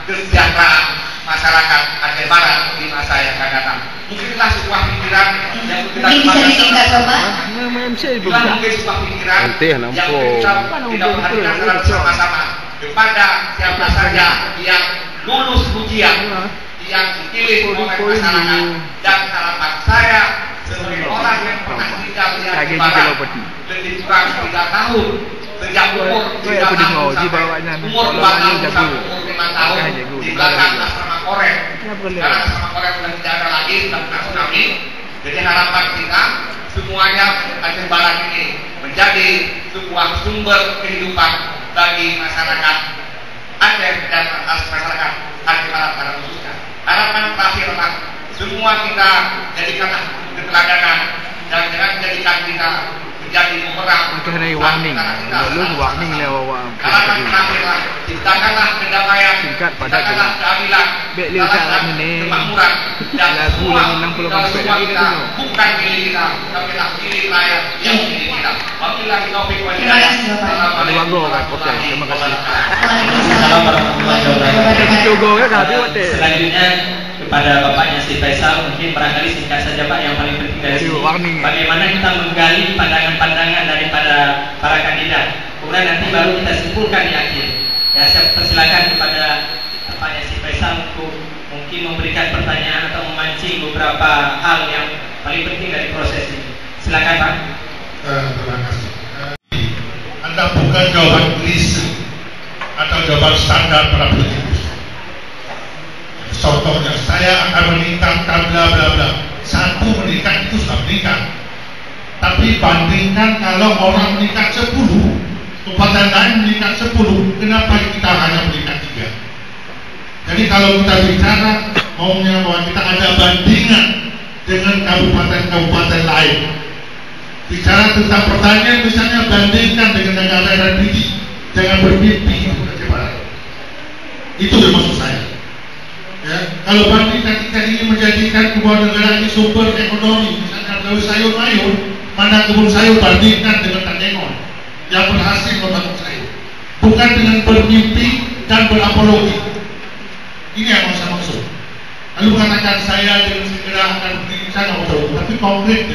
kesejahteraan masyarakat Aceh Barat di masa yang akan datang. Mungkinlah sebuah pikiran yang kita mungkin sebuah pikiran yang kita tidak perhatikan secara bersama-sama kepada siapa saja yang lulus ujian, yang dipilih oleh masyarakat, dan harapan saya sebagai orang yang pernah tinggal di Aceh Barat lebih kurang 3 tahun sejak umur 3 tahun sampai umur 2 tahun sampai umur 5 tahun di belakang asrama Korem. Karena asrama Korem sudah tidak ada lagi setelah tsunami. Jadi harapan kita semuanya Aceh Barat ini menjadi sebuah sumber kehidupan bagi masyarakat Aceh dan masyarakat Aceh Barat pada khususnya. Harapan terakhir adalah semua kita jadikanlah keteladanan dan jangan jadikan kita menjadi pemerang. Harapan terakhirlah ciptakanlah kedamaian, ciptakanlah keadilan, ciptakanlah kemakmuran, dan semua kita bukan milik kita, tapi milik rakyat yang milik kita. Wabillahi taufiq wal hidayah. Assalamualaikum warahmatullahi wabarakatuh. Selanjutnya kepada Bapaknya Si Faisal, mungkin barangkali singkat saja Pak, yang paling penting dari sini bagaimana kita menggali pandangan-pandangan daripada para kandidat, kemudian nanti baru kita simpulkan di akhir. Ya, saya persilakan kepada Bapaknya Si Faisal untuk mungkin memberikan pertanyaan atau memancing beberapa hal yang paling penting dari proses ini. Silakan Pak. Terima kasih. Anda bukan jawaban klise atau jawaban standar para politikus. Contohnya, saya akan meningkatkan bla bla bla. Satu meningkat itu sudah meningkat. Tapi bandingkan kalau orang meningkat 10, kabupaten lain meningkat 10, kenapa kita hanya meningkat 3? Jadi kalau kita bicara maunya bahwa kita ada bandingan dengan kabupaten-kabupaten lain. Bicara tentang pertanyaan misalnya bandingkan dengan negara Republik, jangan bermimpi itu yang maksud saya. Ya, kalau bandingkan kita ingin menjadikan sebuah negara ini sumber ekonomi, misalnya dari sayur mayur, mana kebun sayur bandingkan dengan Tandengon yang berhasil membangun sayur, bukan dengan bermimpi dan berapologi. Ini yang mau saya maksud. Lalu mengatakan saya dengan segera akan berdiri sana, tapi konkret.